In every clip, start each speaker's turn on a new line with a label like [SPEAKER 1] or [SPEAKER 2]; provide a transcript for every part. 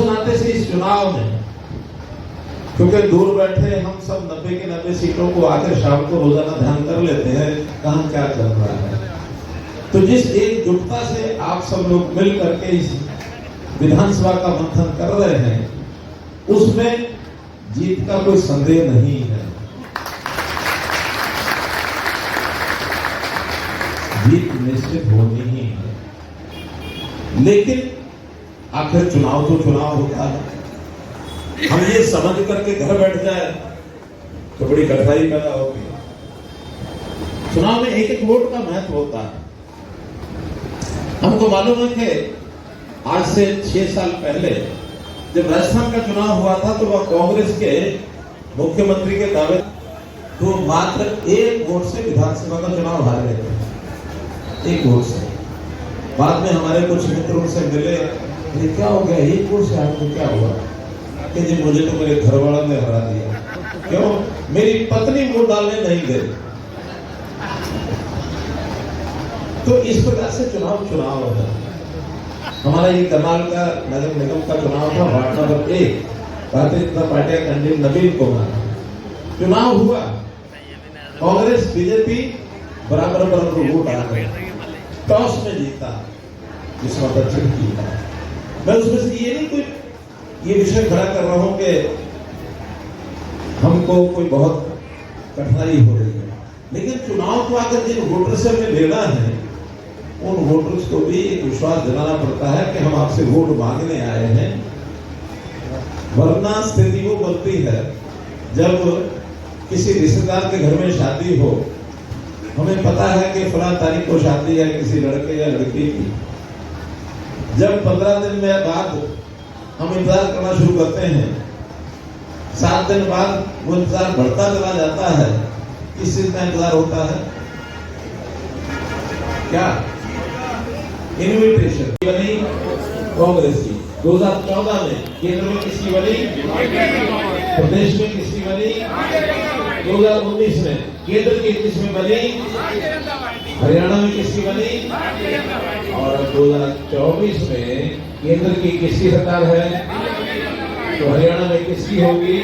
[SPEAKER 1] नाते से इस चुनाव में, क्योंकि दूर बैठे हम सब 90 के 90 सीटों को आकर शाम को रोजाना ध्यान कर लेते हैं कहां क्या चल रहा है, तो जिस एकजुटता से आप सब लोग मिल करके इस विधानसभा का मंथन कर रहे हैं, उसमें जीत का कोई संदेह नहीं है। जीत निश्चित होनी ही है, लेकिन आखिर चुनाव तो चुनाव होता है। हम ये समझ करके घर बैठ जाए तो बड़ी कठिनाई पैदा होगी। चुनाव में एक एक वोट का महत्व होता है। हमको मालूम है कि आज से 6 साल पहले जब राजस्थान का चुनाव हुआ था तो वह कांग्रेस के मुख्यमंत्री के दावे तो मात्र 1 वोट से विधानसभा का चुनाव हार गए थे, 1 वोट से। बाद में हमारे कुछ मित्र उनसे मिले, ये क्या हो गया, 1 वोट से आपको क्या हुआ? कि जी मुझे तो मेरे घर वालों ने हरा दिया। क्यों? मेरी पत्नी वोट डालने नहीं गई। तो इस प्रकार से चुनाव है। हमारा ये करनाल का नगर निगम का चुनाव था, ward number 1, Bharatiya Janata party candidate नवीन कुमार। चुनाव हुआ, कांग्रेस बीजेपी बराबर वोट आ गए, टॉस में जीता, जिसमें दक्षिण की। मैं उसमें से ये नहीं कोई ये विषय खड़ा कर रहा हूं कि हमको कोई बहुत कठिनाई हो रही है, लेकिन चुनाव को आकर जिन वोटर से हमें लेना है, उन वोटर्स को भी एक विश्वास दिलाना पड़ता है कि हम आपसे वोट मांगने आए हैं। वरना स्थिति वो बनती है जब किसी रिश्तेदार के घर में शादी हो, हमें पता है कि फलां तारीख को शादी है किसी लड़के या लड़की की, जब 15 दिन में बाद हम इंतजार करना शुरू करते हैं, 7 दिन बाद वो इंतजार बढ़ता चला जाता है। किस चीज का इंतजार होता है? क्या? इन्विटेशन बनी कांग्रेस की 2014 में, केंद्र में किसकी बनी? प्रदेश में किसकी बनी? 2019 में केंद्र की किसमें बनी? हरियाणा में किसकी बनी? और 2024 में केंद्र की किसकी सरकार है? तो हरियाणा में किसकी होगी?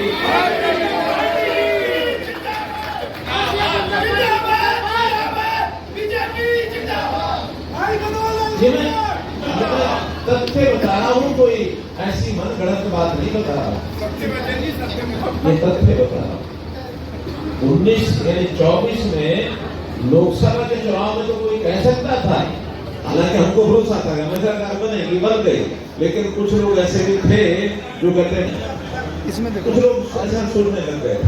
[SPEAKER 1] तथ्य बता रहा हूँ, कोई ऐसी मन गढ़ंत बात नहीं बता रहा, ये तथ्य बता रहा हूँ। 19 यानी 24 में लोकसभा के चुनाव में तो कोई कह सकता था, हालांकि हमको भरोसा था कि हमें सरकार बनेगी, बन गई, लेकिन कुछ लोग ऐसे भी थे जो कहते हैं इसमें कुछ लोग ऐसा सोचने लग गए।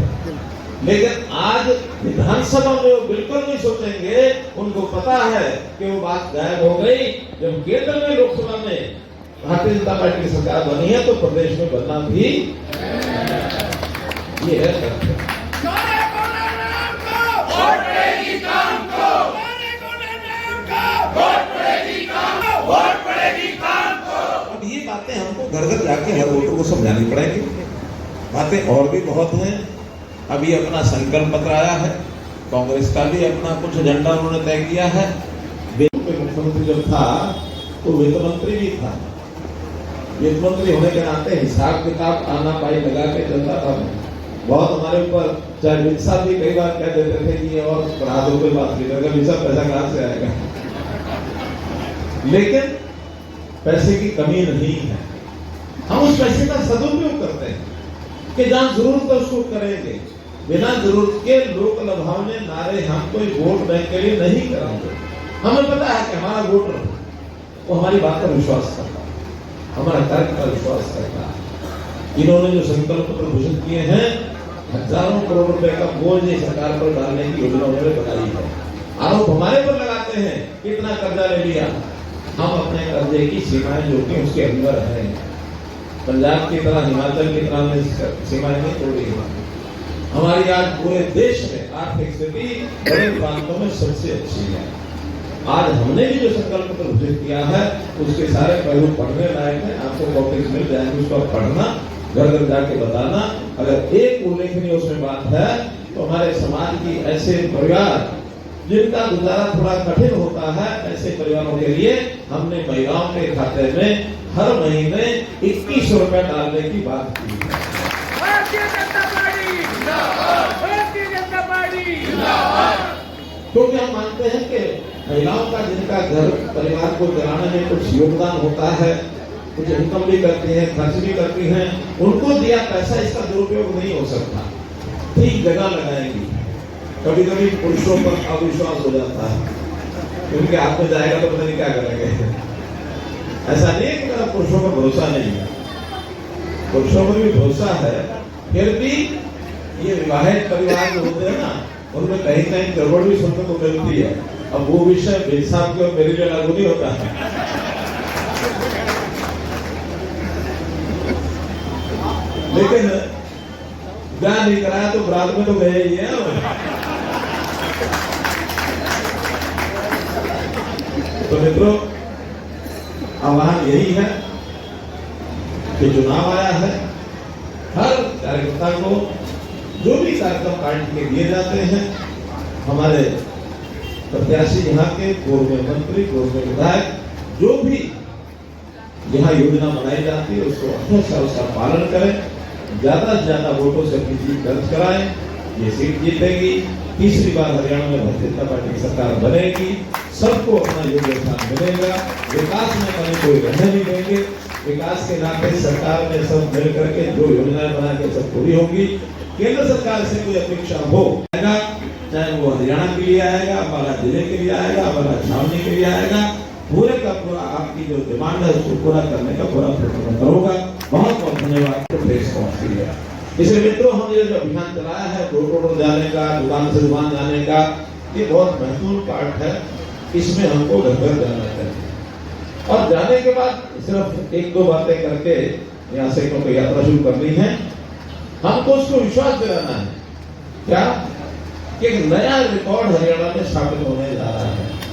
[SPEAKER 1] लेकिन आज विधानसभा में वो बिल्कुल नहीं सोचेंगे, उनको पता है कि वो बात गायब हो गई। जब केंद्र में लोकसभा में भारतीय जनता पार्टी की सरकार बनी है तो प्रदेश में बनना भी ये है। अब ये बातें हमको घर घर जाके हर वोटर को समझानी पड़ेगी। बातें और भी बहुत हैं। अभी अपना संकल्प पत्र आया है, कांग्रेस का भी अपना कुछ एजेंडा उन्होंने तय किया है। मुख्यमंत्री जब था तो वित्त मंत्री भी था, वित्त मंत्री होने के नाते हिसाब किताब आना पाई लगा के चलता था। बहुत हमारे ऊपर चाहे रिक्शा भी कई बार कह देते थे कि और बढ़ा दो, कोई बात नहीं करगा, रिक्शा पैसा कहां से आएगा। लेकिन पैसे की कमी नहीं है, हम उस पैसे का सदुपयोग करते हैं कि जहां जरूरत है उसको करेंगे। बिना जरूरत के लोक लुभावने नारे हम कोई वोट बैंक के लिए नहीं करेंगे। हमें पता है कि हमारा वोटर वो हमारी बात पर विश्वास करता है, हमारा कार्य पर विश्वास करता है। इन्होंने जो संकल्प पत्र घोषित किए हैं, हजारों करोड़ रुपए का बोझ सरकार पर डालने की योजना उन्होंने बनाई है। आरोप हमारे पर लगाते हैं कितना कर्जा ले लिया। हम अपने कर्जे की सीमाएं जो कि उसके अंदर है, पंजाब की तरह हिमाचल की तरह सीमाएं नहीं तोड़ी है। हमारी आज पूरे देश में आर्थिक स्थिति बड़े प्रांतों में सबसे अच्छी है। आज हमने भी जो संकल्प पत्र घोषित किया है उसके सारे पहलू पढ़ने लायक है। आपको कॉपीज मिल जाएंगे, उसको पढ़ना, घर घर जाके बताना। अगर एक उल्लेखनीय उसमें बात है तो हमारे समाज की ऐसे परिवार जिनका गुजारा थोड़ा कठिन होता है, ऐसे परिवारों के लिए हमने महिलाओं के खाते में हर महीने 21 रुपए डालने की बात की है।
[SPEAKER 2] भारतीय जनता पार्टी जिंदाबाद, भारतीय जनता पार्टी जिंदाबाद।
[SPEAKER 1] क्योंकि हम मानते हैं कि महिलाओं का जिनका घर परिवार को चलाने में कुछ योगदान होता है, कुछ इनकम भी करती हैं, खर्च भी करती हैं, उनको दिया पैसा इसका दुरुपयोग नहीं हो सकता। ठीक जगह लगाएंगी। कभी कभी पुरुषों पर अविश्वास हो जाता है, उनके हाथ में जाएगा तो पता नहीं क्या करेंगे। ऐसा नहीं है कि मेरा पुरुषों पर भरोसा नहीं है, पुरुषों पर भी भरोसा है, फिर भी ये विवाहित परिवार जो होते हैं ना, उनमें कहीं कहीं गड़बड़ भी सुनने को मिलती है। अब वो विषय बिल साहब के और मेरे लिए लागू नहीं होता है। लेकिन ब्याह नहीं कराया तो बरात में तो गए ही है। तो मित्रों, आह्वान यही है कि चुनाव आया है, हर कार्यकर्ता को जो भी कार्यक्रम पार्टी के दिए जाते हैं, हमारे प्रत्याशी यहाँ के पूर्व मंत्री, पूर्व विधायक, जो भी यहाँ योजना बनाई जाती है उसको हमेशा उसका पालन करें, ज्यादा से ज्यादा वोटों से अपनी जीत दर्ज कराएं। ये सीट जीतेगी, तीसरी बार हरियाणा में भारतीय जनता पार्टी की सरकार बनेगी, सबको अपना योगदान मिलेगा, विकास में कहीं कोई रहने नहीं देंगे। विकास के नाते सरकार में सब मिल करके जो योजनाएं बना के सब पूरी होगी। केंद्र सरकार से कोई अपेक्षा हो, चाहे वो हरियाणा के लिए आएगा, अम्बाला जिले के लिए आएगा, अम्बाला छावनी के लिए आएगा, पूरे का पूरा आपकी जो डिमांड है उसको पूरा करने का पूरा प्रयत्न करूंगा। बहुत बहुत धन्यवाद। प्रेस पहुंचती है। इसलिए मित्रों, हम ये जो अभियान चलाया है, डोर जाने का, दुकान से दुकान जाने का, ये बहुत महत्वपूर्ण पार्ट है। इसमें हमको घर घर जाना चाहिए और जाने के बाद सिर्फ एक दो बातें करके यहाँ से क्योंकि यात्रा शुरू करनी है, हमको उसको विश्वास दिलाना है क्या कि एक नया रिकॉर्ड हरियाणा में स्थापित होने जा रहा है।